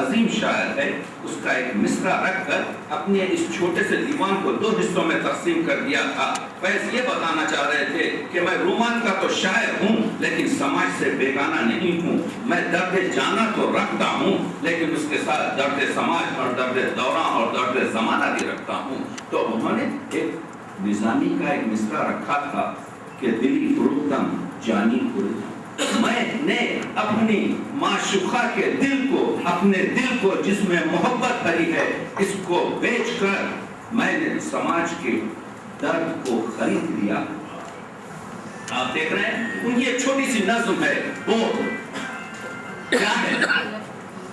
عظیم شاعر ہے، اس کا ایک مصرع رکھ کر اپنے اس چھوٹے سے دیوان کو 2 حصوں میں تقسیم کر دیا تھا۔ فیض یہ بتانا چاہ رہے تھے کہ میں رومان کا تو شاعر ہوں لیکن سماج سے بیگانہ نہیں ہوں، میں درد جانا تو رکھتا ہوں لیکن اس کے ساتھ درد سماج اور درد دوران اور درد زمانہ بھی رکھتا ہوں۔ تو انہوں نے ایک نظامی کا ایک مصرع رکھا تھا کہ دلی فروختم جانی فروختم، میں نے اپنی معشوقہ کے دل کو، اپنے دل کو جس میں محبت بھری ہے، اس کو بیچ کر میں نے سماج کے درد کو خرید لیا۔ آپ دیکھ رہے ہیں ان کی ایک چھوٹی سی نظم ہے، وہ کیا ہے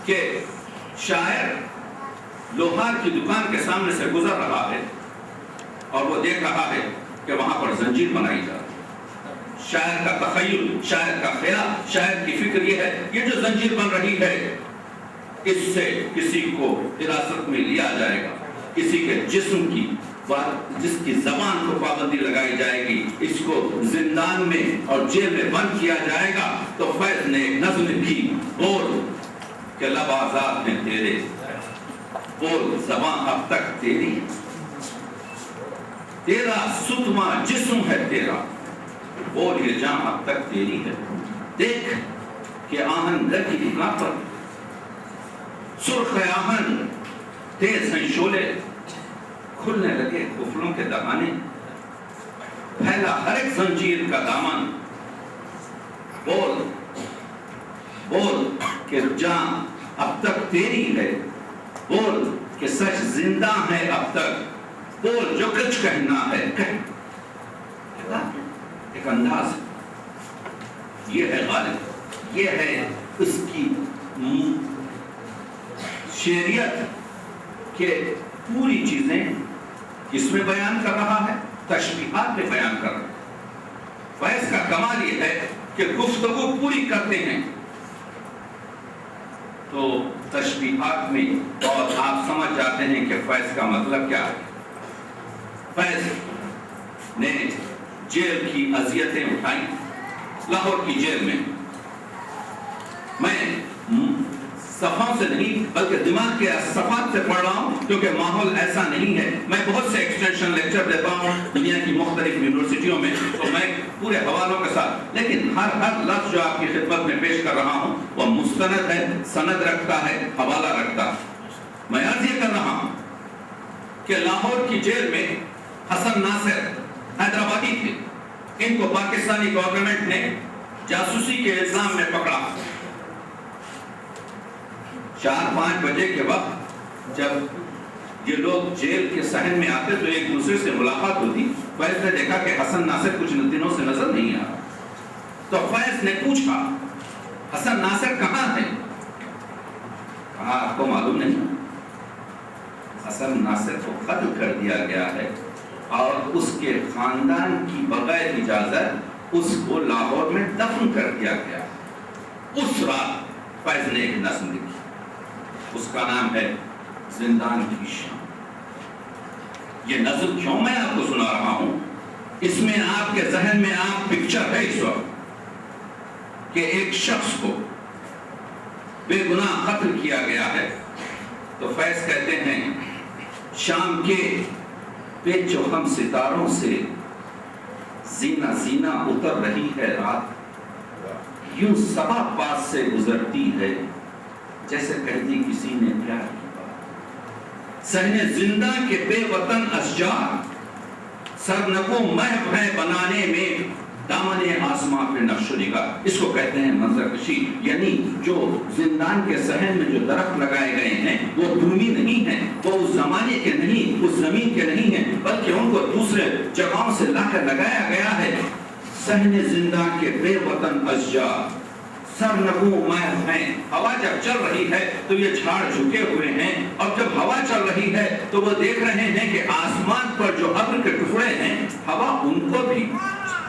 کہ شاعر لوہار کی دکان کے سامنے سے گزر رہا ہے اور وہ دیکھ رہا ہے کہ وہاں پر زنجیر بنائی جا رہی ہے۔ شاعر کا تخیل، شاعر کا خیال، شاعر کی فکر یہ ہے یہ جو زنجیر بن رہی ہے اس سے کسی کو حراست میں لیا جائے گا، کسی کے جسم کی، جس کی زبان کو پابندی لگائی جائے گی، اس کو زندان میں اور جیل میں بند کیا جائے گا۔ تو فیض نے نظم کی، بول کہ لب آزاد ہیں تیرے، بول زبان اب تک تیری، تیرا ستما جسم ہے تیرا، بول یہ جان اب تک تیری ہے۔ دیکھ کہ آہن لگی نگاہ پر، سرخ آہن تیز ہیں شولے، کھلنے لگے قفلوں کے دہانے، پھیلا ہر ایک زنجیر کا دامن، بول بول کہ جان اب تک تیری ہے، بول کہ سچ زندہ ہے اب تک، بول جو کچھ کہنا ہے کہہ۔ ایک انداز یہ ہے غالب، یہ ہے اس کی شعریت کہ پوری چیزیں کس میں بیان کر رہا ہے، تشبیہات میں بیان کر رہا ہے۔ فیض کا کمال یہ ہے کہ گفتگو پوری کرتے ہیں تو تشبیہات میں، اور آپ سمجھ جاتے ہیں کہ فیض کا مطلب کیا ہے۔ فیض نے جیل کی اذیتیں اٹھائیں، لاہور کی جیل میں صفحوں سے نہیں بلکہ دماغ کے صفحات سے پڑھ رہا ہوں کیونکہ ماحول ایسا نہیں ہے۔ میں بہت سے ایکسٹینشن لیکچر دیتا ہوں دنیا کی مختلف یونیورسٹیوں میں، تو میں پورے حوالوں کے ساتھ، لیکن ہر لفظ جو آپ کی خدمت میں پیش کر رہا ہوں وہ مستند ہے، سند رکھتا ہے، حوالہ رکھتا ہے۔ میں عرض یہ کر رہا ہوں کہ لاہور کی جیل میں حسن ناصر حیدرآبادی تھے، ان کو پاکستانی گورنمنٹ نے جاسوسی کے الزام میں پکڑا۔ 4-5 بجے کے وقت جب یہ لوگ جیل کے صحن میں آتے تو ایک دوسرے سے ملاقات ہوتی۔ فیض نے دیکھا کہ حسن ناصر کچھ دنوں سے نظر نہیں آ رہا، تو فیض نے پوچھا حسن ناصر کہاں ہے؟ کہا آپ کو معلوم نہیں؟ حسن ناصر کو قتل کر دیا گیا ہے اور اس کے خاندان کی بغیر اجازت اس کو لاہور میں دفن کر دیا گیا۔ اس رات فیض نے ایک نظم لکھی، اس کا نام ہے زندان کی شام۔ یہ نظم کیوں میں آپ کو سنا رہا ہوں؟ اس میں آپ کے ذہن میں آپ پکچر ہے اس وقت کہ ایک شخص کو بے گناہ قتل کیا گیا ہے، تو فیض کہتے ہیں شام کے پیچ و خم ستاروں سے زینہ زینہ اتر رہی ہے رات، یوں صبا پاس سے گزرتی ہے جیسے کہتی کسی نے پیار کی بات، صحن زندہ کے بے وطن اشجار سرنگو محو ہے بنانے میں دامن آسماں پہ نقش و نگار۔ اس کو کہتے ہیں منظر کشی، یعنی جو زندان کے صحن میں جو درخت لگائے گئے ہیں وہ دھومی نہیں ہیں، وہ اس زمانے کے نہیں، اس زمین کے نہیں ہیں، بلکہ ان کو دوسرے جگہوں سے لا کر لگایا گیا ہے۔ صحن زندہ کے بے وطن اشجار سرنگو محو ہیں، ہوا جب چل رہی ہے تو یہ جھاڑ جھکے ہوئے ہیں، اور جب ہوا چل رہی ہے تو وہ دیکھ رہے ہیں کہ آسمان پر جو ابر کے ٹکڑے ہیں ہوا ان کو بھی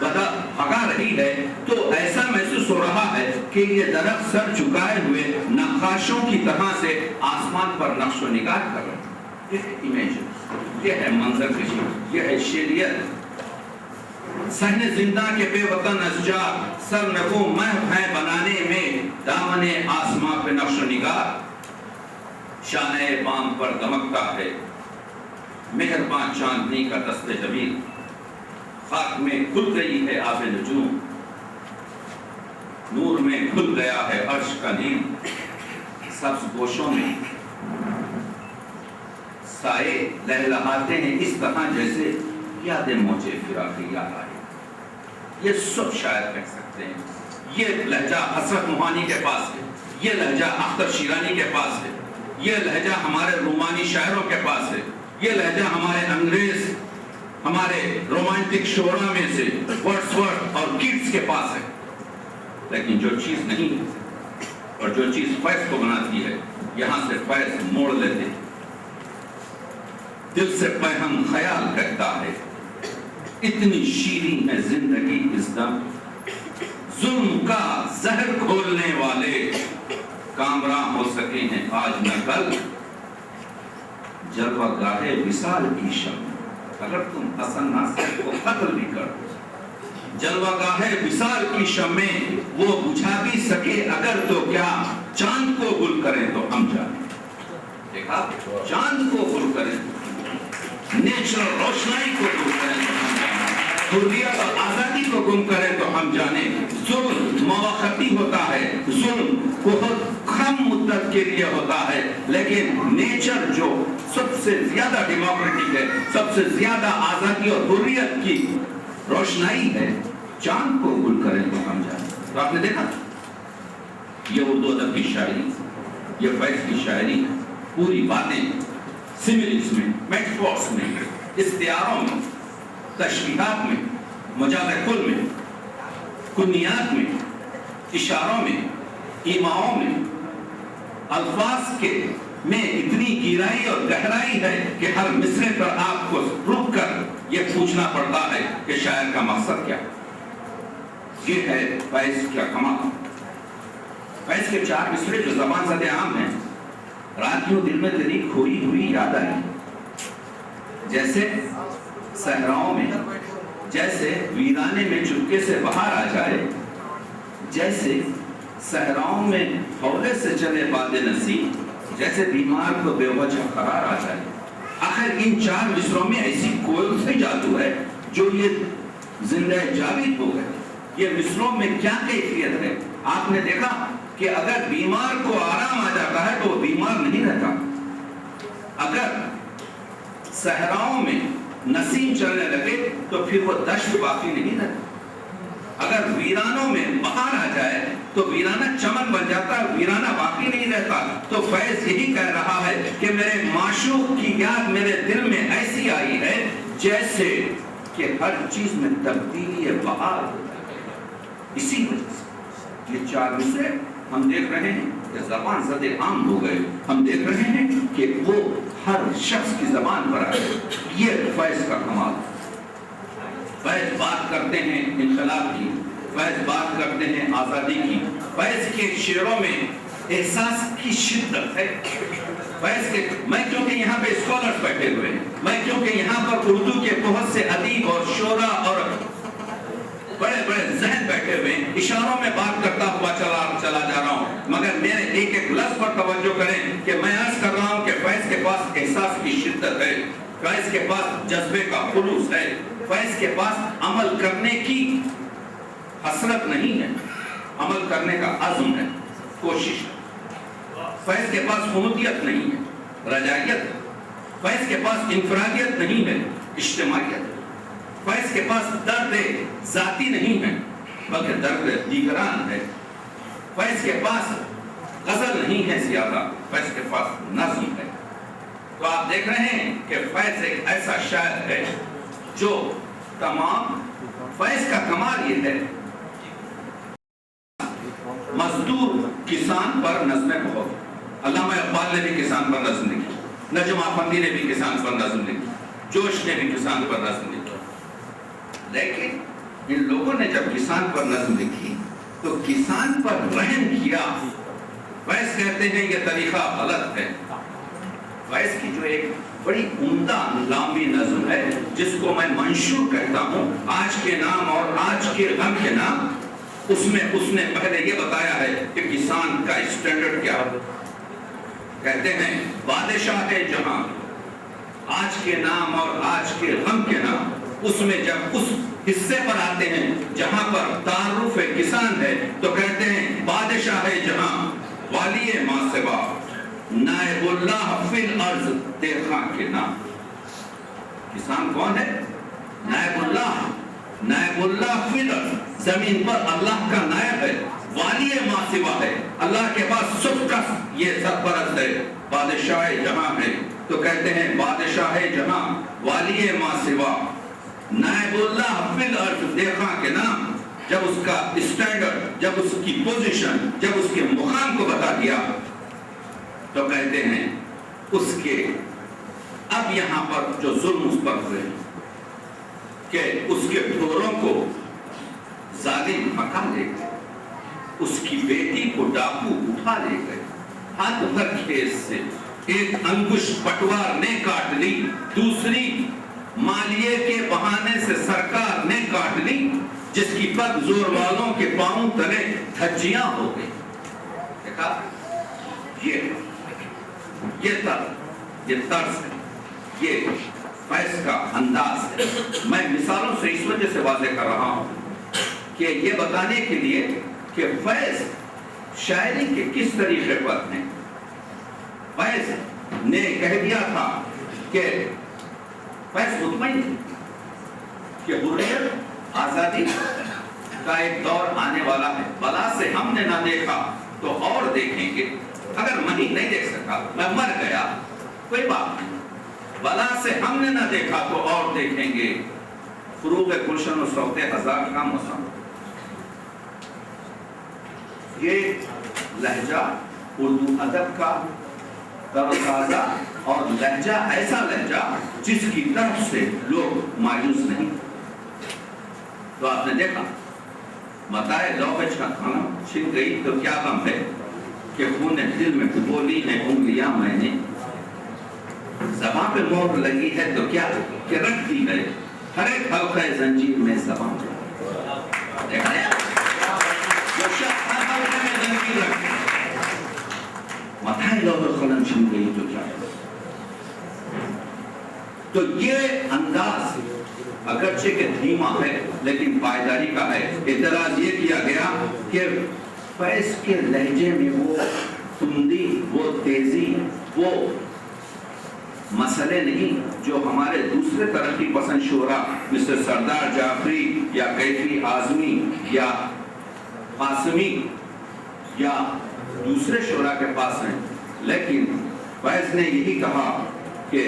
بھگا رہی ہے، تو ایسا محسوس ہو رہا ہے کہ یہ درخت سر جھکائے ہوئے نقاشوں کی طرح سے آسمان پر نقش و نگار کر رہے ہیں۔ یہ امیج، یہ ہے منظر کشی، یہ ہے شعریت۔ صحن زندہ کے بے وطن اشجار سرنگو محو ہیں بنانے میں دامن آسماں پہ نقش و نگار، شانہ بام پر دمکتا ہے مہربان چاندنی کا دست جمیل، خاک میں کھل گئی ہے آب نجوم، نور میں کھل گیا ہے عرش کا نیم، سبز گوشوں میں سائے لہلہاتے ہیں اس طرح جیسے یادیں موجے فراق یاد آئے۔ یہ سب شاید کہہ سکتے ہیں، یہ لہجہ حسرت موہانی کے پاس ہے، یہ لہجہ اختر شیرانی کے پاس ہے، یہ لہجہ ہمارے رومانی شاعروں کے پاس ہے، یہ لہجہ ہمارے انگریز، ہمارے رومانٹک شعراء میں سے ورڈسورتھ اور کیٹس کے پاس ہے۔ لیکن جو چیز نہیں ہے اور جو چیز فیض کو بناتی ہے، یہاں سے فیض موڑ لیتے ہیں۔ دل سے پیغام خیال کہتا ہے اتنی شیریں ہے زندگی اس دم، ظلم کا زہر کھولنے والے کامراں ہو سکے ہیں آج نہ کل، جلوہ گاہ وصال کی شمع، اگر تم حسن ناصر کو قتل بھی کر دو، جلوہ گاہ وصال کی شمع وہ بجھا بھی سکے اگر، تو کیا چاند کو گل کریں تو ہم جانیں۔ دیکھا، چاند کو گل کریں، نیچرل روشنائی کو گم کریں تو ہم جانیں، حریت اور آزادی کو گم کریں تو ہم جانیں۔ ظلم مواقعی ہوتا ہے، ظلم بہت کم مدت کے لیے ہوتا ہے، لیکن نیچر جو سب سے زیادہ ڈیموکریٹک ہے، سب سے زیادہ آزادی اور حریت کی روشنائی ہے، چاند کو گل کریں تو ہم جانیں۔ تو آپ نے دیکھا یہ اردو ادب کی شاعری، یہ فیض کی شاعری ہے، پوری باتیں سیملیز میں، میٹافورس میں، استعاروں میں، تشبیہات میں، مجاز کل میں، کنیات میں، اشاروں میں، ایماؤں میں، الفاظ کے میں اتنی گہرائی اور گہرائی ہے کہ ہر مصرے پر آپ کو رک کر یہ پوچھنا پڑتا ہے کہ شاعر کا مقصد کیا؟ یہ ہے فیض کا کمال۔ فیض کے 4 مصرے جو زبان زد عام ہیں، رات یوں دل میں تیری کھوئی ہوئی یاد آئی، جیسے صحراؤں میں، جیسے ویرانے میں چپکے سے بہار آ جائے، جیسے صحراؤں میں ہولے سے چلے باد نسیم، جیسے بیمار کو بے وجہ قرار آ جائے۔ آخر ان 4 مصروں میں ایسی کوئی سے جادو ہے جو یہ زندہ جاوید ہو گئے۔ یہ مصروں میں کیا کیفیت ہے؟ آپ نے دیکھا کہ اگر بیمار کو آرام آ جاتا ہے تو وہ بیمار نہیں رہتا، اگر صحراؤں میں نسیم چلنے لگے تو پھر وہ دشت باقی نہیں رہتا، اگر ویرانوں میں بہار آ جائے تو ویرانہ چمن بن جاتا ہے، ویرانہ باقی نہیں رہتا۔ تو فیض یہی کہہ رہا ہے کہ میرے معشوق کی یاد میرے دل میں ایسی آئی ہے جیسے کہ ہر چیز میں تبدیلی بہار ہوتا ہے۔ اسی وجہ سے یہ 4 مصرے ہم دیکھ رہے ہیں کہ زبان زد عام ہو گئے، ہم دیکھ رہے ہیں کہ وہ ہر شخص کی زبان پر آئے۔ یہ فیض کا کمال۔ فیض بات کرتے ہیں انقلاب کی، فیض بات کرتے ہیں آزادی کی، فیض کے شعروں میں احساس کی شدت ہے۔ فیض کے میں کیونکہ یہاں پہ اسکالرز بیٹھے ہوئے ہیں، میں کیونکہ یہاں پر اردو کے بہت سے ادیب اور شعراء اور بڑے بڑے ذہن بیٹھے ہوئے ہیں، اشاروں میں بات کرتا ہوا چلا جا رہا ہوں، مگر میرے ایک ایک لفظ پر توجہ کریں کہ میں عرض کر رہا ہوں کہ فیض کے پاس احساس کی شدت ہے، فیض کے پاس جذبے کا خلوص ہے، فیض کے پاس عمل کرنے کی حسرت نہیں ہے، عمل کرنے کا عزم ہے، کوشش ہے۔ فیض کے پاس حمودیت نہیں ہے، رجائیت ہے۔ فیض کے پاس انفرادیت نہیں ہے، اجتماعیت ہے۔ فیض کے پاس درد ذاتی نہیں ہے بلکہ درد دیگران ہے۔ فیض کے پاس غزل نہیں ہے زیادہ، فیض کے پاس نظم ہے۔ تو آپ دیکھ رہے ہیں کہ فیض ایک ایسا شاعر ہے جو تمام فیض کا کمال یہ ہے، مزدور کسان پر نظمیں بہت، علامہ اقبال نے بھی کسان پر نظم لکھی، نجم آفندی نے بھی کسان پر نظم لکھی، جوش نے بھی کسان پر نظم لکھی، لیکن ان لوگوں نے جب کسان پر نظم لکھی تو کسان پر رحم کیا۔ فیض کہتے ہیں یہ طریقہ غلط ہے۔ فیض کی جو ایک بڑی عمدہ لامبی نظم ہے جس کو میں منشور کہتا ہوں، آج کے نام اور آج کے غم کے نام، اس میں اس نے پہلے یہ بتایا ہے کہ کسان کا اسٹینڈرڈ کیا ہے۔ کہتے ہیں بادشاہ جہاں، آج کے نام اور آج کے غم کے نام، اس میں جب اس حصے پر آتے ہیں جہاں پر تعارف کسان ہے تو کہتے ہیں بادشاہ جہاں، والی ماسوا، نائب اللہ فی الارض، دیکھا کے نام۔ کسان کون ہے؟ نائب اللہ فی الارض، زمین پر اللہ کا نائب ہے، والی ماسوا ہے، اللہ کے پاس سب کا یہ سرپرست ہے، بادشاہ جہاں ہے تو کہتے ہیں بادشاہ جہاں، والی ماسوا، نائب اللہ فی الارض، دیکھا کے نام۔ جب اس کا اسٹینڈرڈ، جب اس کی پوزیشن، جب اس کے مقام کو بتا دیا تو کہتے ہیں اس کے اب یہاں پر جو ظلم اس پر ہوئے کہ اس کے ٹھوروں کو ظالم پکا لے گئے، اس کی بیٹی کو ڈاکو اٹھا لے گئے، ہاتھ بھر کھیس سے ایک انگوش پٹوار نے کاٹ لی، دوسری مالیے کے بہانے سے سرکار نے کاٹ لی، جس کی پگ زور والوں کے پاؤں تلے دھجیاں ہو گئی۔ دیکھا یہ طرز ہے، یہ فیض کا انداز ہے۔ میں مثالوں سے اس وجہ سے واضح کر رہا ہوں کہ یہ بتانے کے لیے کہ فیض شاعری کے کس طریقے پر ہیں۔ فیض نے کہہ دیا تھا کہ فیض مطمئن کہ حریت، آزادی کا ایک دور آنے والا ہے، بلا سے ہم نے نہ دیکھا تو اور دیکھیں گے، اگر میں نہیں دیکھ سکا، میں مر گیا، کوئی بات نہیں، بلا سے ہم نے نہ دیکھا تو اور دیکھیں گے، فروغ گلشن و صوت ہزار کا موسم۔ یہ لہجہ اردو ادب کا تازہ اور لہجہ ایسا لہجہ جس کی طرف سے لوگ مایوس نہیں۔ تو آپ نے دیکھا متائے لوح کھانا چھن گئی تو کیا غم ہے کہ خون دل میں ڈبولی ہے انگلیاں میں نے، زبان پہ مہر لگی ہے تو کیا کہ رکھ دی ہے ہر ایک حلقہ زنجیر میں زبان۔ دیکھا ہے جو شخص ہر حلقے میں زنجیر رکھے، متائے لوح قلم چھن گئی تو کیا۔ تو یہ انداز اگرچہ کہ دھیما ہے لیکن پائیداری کا ہے۔ اعتراض یہ کیا گیا کہ فیض کے لہجے میں وہ تندی، وہ تیزی، وہ مسئلے نہیں جو ہمارے دوسرے ترقی پسند شعراء مثل سردار جعفری یا کیفی اعظمی یا قاسمی یا دوسرے شعراء کے پاس ہیں۔ لیکن فیض نے یہی کہا کہ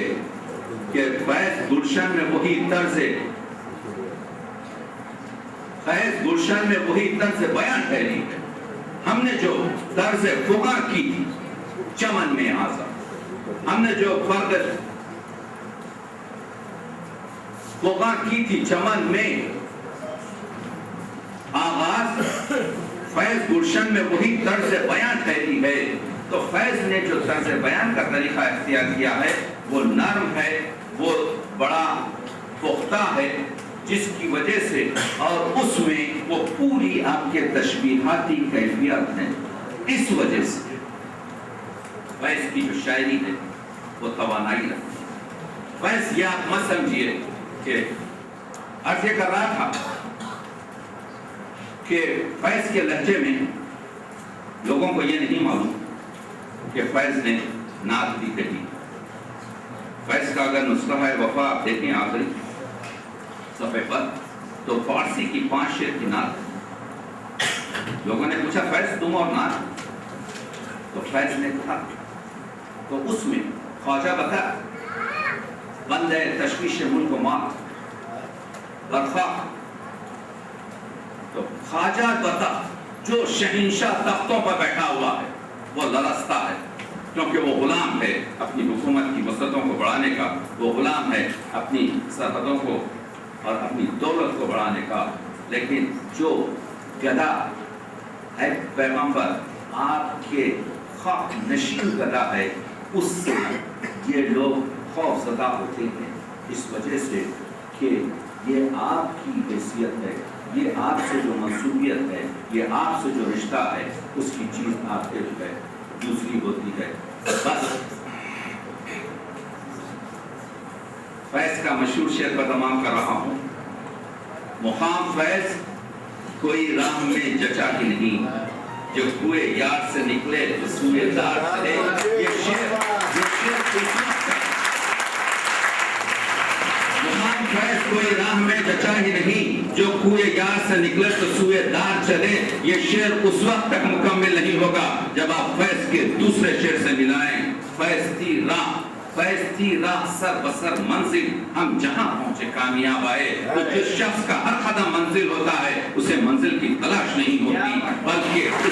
فیض گلشن میں وہی طرز بیان ٹھہری ہے۔ ہم نے جو طرز فغاں کی تھی چمن میں آزاد، ہم نے جو فغاں کی تھی چمن میں آغاز، فیض گلشن میں وہی طرز بیان ٹھہری ہے۔ تو فیض نے جو طرز بیان کا طریقہ اختیار کیا ہے وہ نرم ہے، وہ بڑا پختہ ہے، جس کی وجہ سے اور اس میں وہ پوری آپ کے تشبیہاتی کیفیت ہے۔ اس وجہ سے فیض کی جو شاعری ہے وہ توانائی رکھتی ہے۔ فیض یہ آپ مت سمجھیے کہ عرض یہ کر رہا تھا کہ فیض کے لہجے میں لوگوں کو یہ نہیں معلوم کہ فیض نے نعت بھی کہی۔ فیض کا اگر نسخہ ہے وفا آپ دیکھیں آخری صفحے پر تو فارسی کی 5 شعر کی نعت ہے۔ لوگوں نے پوچھا فیض تم اور نعت، تو فیض نے کہا تو اس میں خواجہ بتا بندے تشویش ملک و ماں برخواہ، تو خواجہ بتا جو شہنشاہ تختوں پر بیٹھا ہوا ہے وہ لرزتا ہے، کیونکہ وہ غلام ہے اپنی حکومت کی وسعتوں کو بڑھانے کا، وہ غلام ہے اپنی سرحدوں کو اور اپنی دولت کو بڑھانے کا۔ لیکن جو گدا ہے پیغمبر آپ کے خاک نشین گدا ہے، اس سے یہ لوگ خوف زدہ ہوتے ہیں، اس وجہ سے کہ یہ آپ کی حیثیت ہے، یہ آپ سے جو منصوبیت ہے، یہ آپ سے جو رشتہ ہے، اس کی چیز آپ کے جو ہے دوسری ہوتی ہے۔ بس فیض کا مشہور شعر پر تمام کر رہا ہوں. مقام فیض کوئی راہ میں جچا ہی نہیں، جو کوئے یار سے نکلے تو سوئے دار چلے. یہ شعر مقام فیض کوئی راہ میں جچا ہی نہیں، جو کوئے یار سے نکلے تو سوئے دار چلے. یہ شعر اس وقت تک مکمل نہیں ہوگا جب آپ فیض کے دوسرے شعر سے ملائیں. فیض تھی راہ سر بسر منزل، ہم جہاں پہنچے کامیاب آئے. تو جس شخص کا ہر قدم منزل ہوتا ہے اسے منزل کی تلاش نہیں ہوتی، بلکہ اس کی